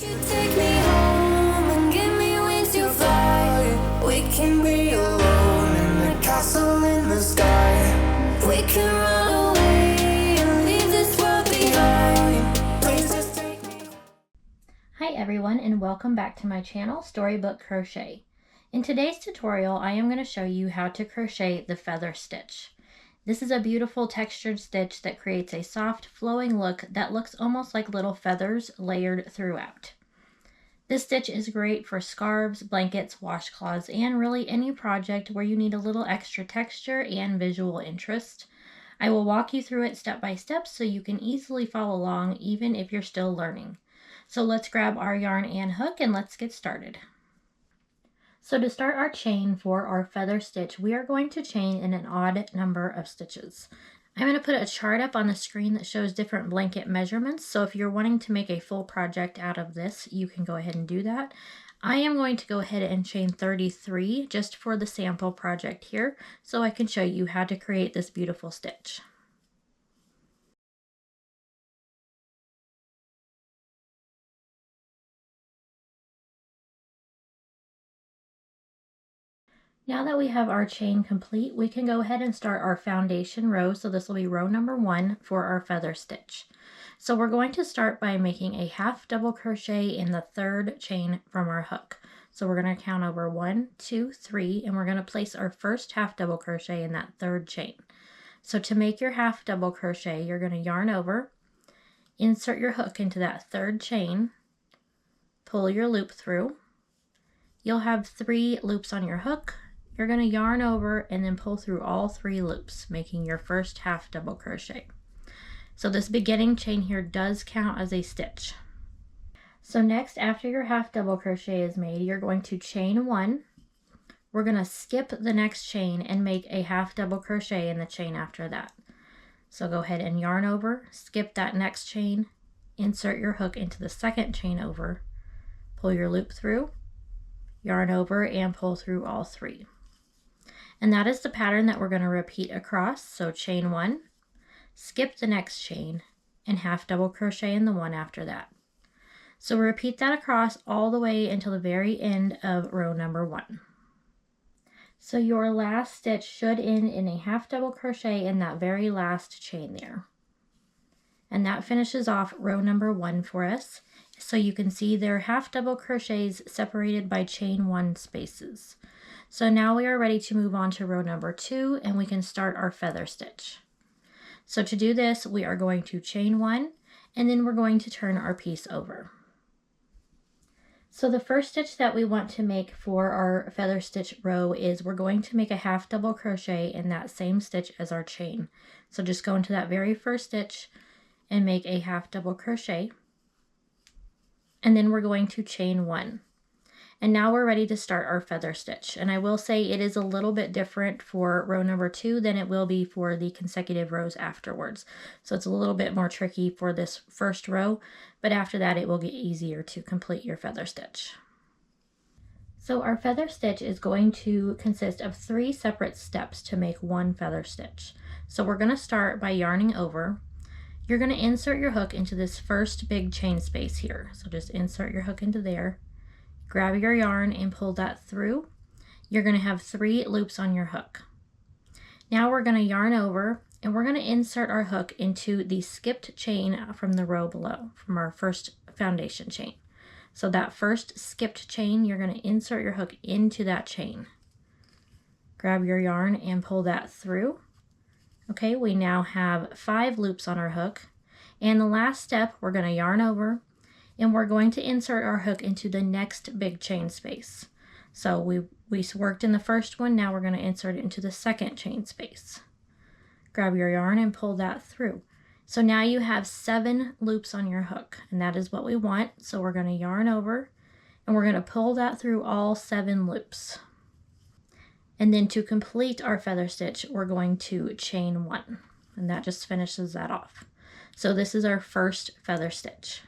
You take me home and give me wings to fly. We can be alone in the castle in the sky. We can run away and leave this world behind. Please just take me home. Hi everyone, and welcome back to my channel, Storybook Crochet. In today's tutorial, I am going to show you how to crochet the feather stitch. This is a beautiful textured stitch that creates a soft, flowing look that looks almost like little feathers layered throughout. This stitch is great for scarves, blankets, washcloths, and really any project where you need a little extra texture and visual interest. I will walk you through it step by step so you can easily follow along even if you're still learning. So let's grab our yarn and hook and let's get started. So to start our chain for our feather stitch, we are going to chain in an odd number of stitches. I'm going to put a chart up on the screen that shows different blanket measurements, so if you're wanting to make a full project out of this, you can go ahead and do that. I am going to go ahead and chain 33 just for the sample project here, so I can show you how to create this beautiful stitch. Now that we have our chain complete, we can go ahead and start our foundation row. So this will be row number 1 for our feather stitch. So we're going to start by making a half double crochet in the third chain from our hook. So we're going to count over 1, 2, 3, and we're going to place our first half double crochet in that third chain. So to make your half double crochet, you're going to yarn over, insert your hook into that third chain, pull your loop through. You'll have 3 loops on your hook. You're going to yarn over and then pull through all 3 loops, making your first half double crochet. So this beginning chain here does count as a stitch. So next, after your half double crochet is made, you're going to chain 1. We're going to skip the next chain and make a half double crochet in the chain after that. So go ahead and yarn over, skip that next chain, insert your hook into the second chain over, pull your loop through, yarn over, and pull through all 3. And that is the pattern that we're going to repeat across. So chain 1, skip the next chain, and half double crochet in the one after that. So repeat that across all the way until the very end of row number 1. So your last stitch should end in a half double crochet in that very last chain there. And that finishes off row number 1 for us. So you can see they're half double crochets separated by chain 1 spaces. So now we are ready to move on to row number 2 and we can start our feather stitch. So to do this, we are going to chain 1 and then we're going to turn our piece over. So the first stitch that we want to make for our feather stitch row is we're going to make a half double crochet in that same stitch as our chain. So just go into that very first stitch and make a half double crochet. And then we're going to chain 1. And now we're ready to start our feather stitch. And I will say it is a little bit different for row number 2 than it will be for the consecutive rows afterwards. So it's a little bit more tricky for this first row, but after that it will get easier to complete your feather stitch. So our feather stitch is going to consist of 3 separate steps to make one feather stitch. So we're going to start by yarning over. You're going to insert your hook into this first big chain space here. So just insert your hook into there. Grab your yarn and pull that through. You're going to have 3 loops on your hook. Now we're going to yarn over and we're going to insert our hook into the skipped chain from the row below, from our first foundation chain. So that first skipped chain, you're going to insert your hook into that chain. Grab your yarn and pull that through. Okay, we now have 5 loops on our hook. And the last step, we're going to yarn over and we're going to insert our hook into the next big chain space. So we worked in the first one, now we're going to insert it into the second chain space. Grab your yarn and pull that through. So now you have 7 loops on your hook, and that is what we want. So we're going to yarn over and we're going to pull that through all 7 loops. And then to complete our feather stitch, we're going to chain 1, and that just finishes that off. So this is our first feather stitch.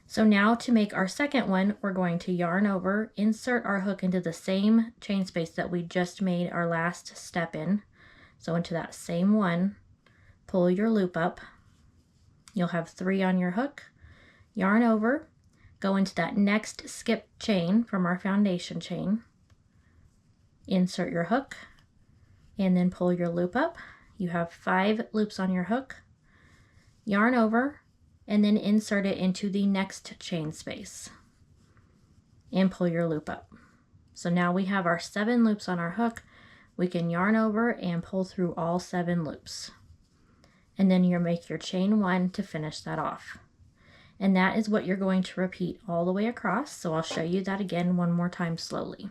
So now to make our second one, we're going to yarn over, insert our hook into the same chain space that we just made our last step in. So into that same one, pull your loop up. You'll have 3 on your hook. yarn over, go into that next skip chain from our foundation chain, insert your hook, and then pull your loop up. You have 5 loops on your hook, yarn over, and then insert it into the next chain space and pull your loop up. So now we have our 7 loops on our hook. We can yarn over and pull through all 7 loops. And then you make your chain 1 to finish that off. And that is what you're going to repeat all the way across. So I'll show you that again one more time slowly.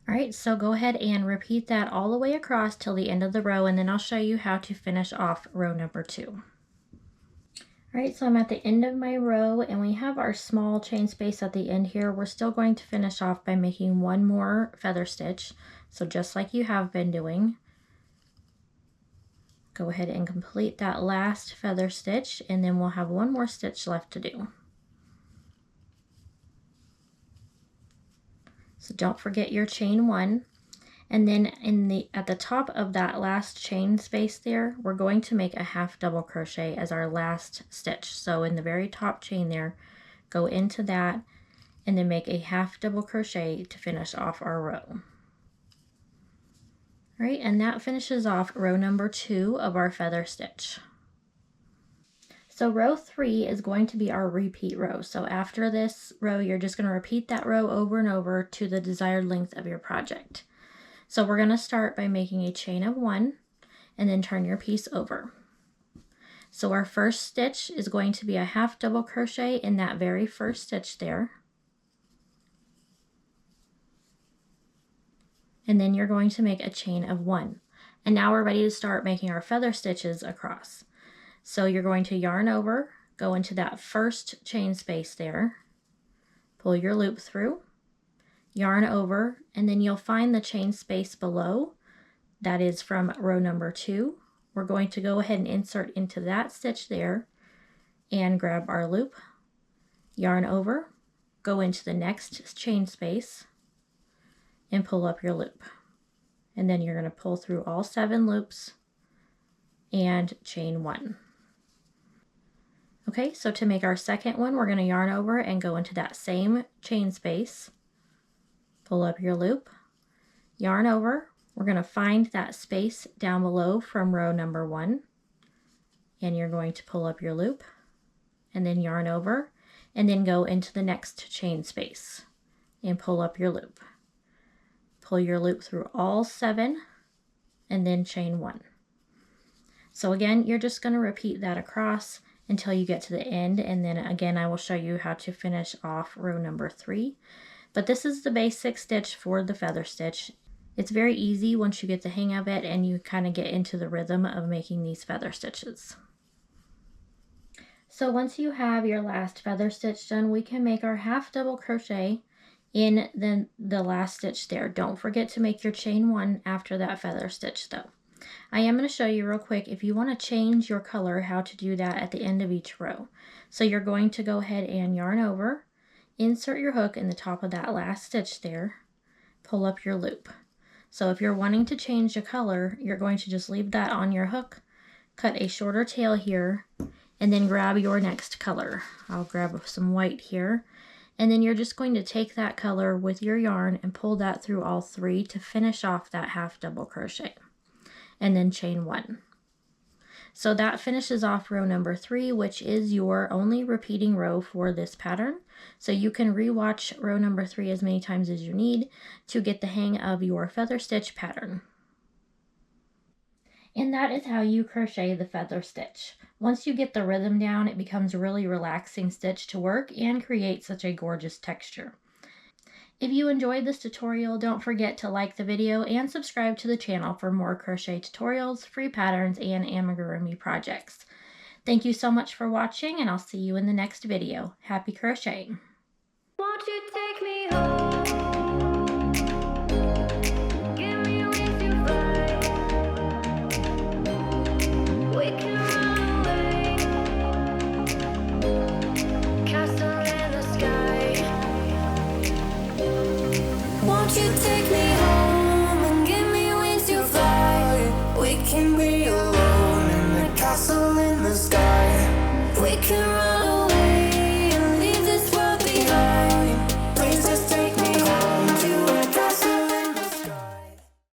All right, so go ahead and repeat that all the way across till the end of the row, and then I'll show you how to finish off row number 2. All right, so I'm at the end of my row, and we have our small chain space at the end here. We're still going to finish off by making one more feather stitch. So just like you have been doing, go ahead and complete that last feather stitch, and then we'll have one more stitch left to do. So don't forget your chain 1. And then at the top of that last chain space there, we're going to make a half double crochet as our last stitch. So in the very top chain there, go into that and then make a half double crochet to finish off our row. All right, and that finishes off row number 2 of our feather stitch. So row 3 is going to be our repeat row. So after this row, you're just going to repeat that row over and over to the desired length of your project. So we're going to start by making a chain of 1 and then turn your piece over. So our first stitch is going to be a half double crochet in that very first stitch there. And then you're going to make a chain of 1. And now we're ready to start making our feather stitches across. So you're going to yarn over, go into that first chain space there, pull your loop through, yarn over, and then you'll find the chain space below. That is from row number 2. We're going to go ahead and insert into that stitch there and grab our loop, yarn over, go into the next chain space, and pull up your loop. And then you're going to pull through all 7 loops and chain 1. Okay, so to make our second one, we're going to yarn over and go into that same chain space, pull up your loop, yarn over. We're going to find that space down below from row number 1, and you're going to pull up your loop and then yarn over and then go into the next chain space and pull up your loop. Pull your loop through all 7 and then chain 1. So again, you're just going to repeat that across until you get to the end, and then again I will show you how to finish off row number 3. But this is the basic stitch for the feather stitch. It's very easy once you get the hang of it and you kind of get into the rhythm of making these feather stitches. So once you have your last feather stitch done, we can make our half double crochet in the last stitch there. Don't forget to make your chain 1 after that feather stitch though. I am going to show you real quick if you want to change your color how to do that at the end of each row. So you're going to go ahead and yarn over, insert your hook in the top of that last stitch there, pull up your loop. So if you're wanting to change the color, you're going to just leave that on your hook, cut a shorter tail here, and then grab your next color. I'll grab some white here. And then you're just going to take that color with your yarn and pull that through all 3 to finish off that half double crochet. And then chain 1. So that finishes off row number 3, which is your only repeating row for this pattern. So you can rewatch row number 3 as many times as you need to get the hang of your feather stitch pattern. And that is how you crochet the feather stitch. Once you get the rhythm down, it becomes a really relaxing stitch to work and create such a gorgeous texture. If you enjoyed this tutorial, don't forget to like the video and subscribe to the channel for more crochet tutorials, free patterns, and amigurumi projects. Thank you so much for watching, and I'll see you in the next video. Happy crocheting! Won't you take me home? you take me home and give me wings to fly? We can be alone in the castle in the sky. We can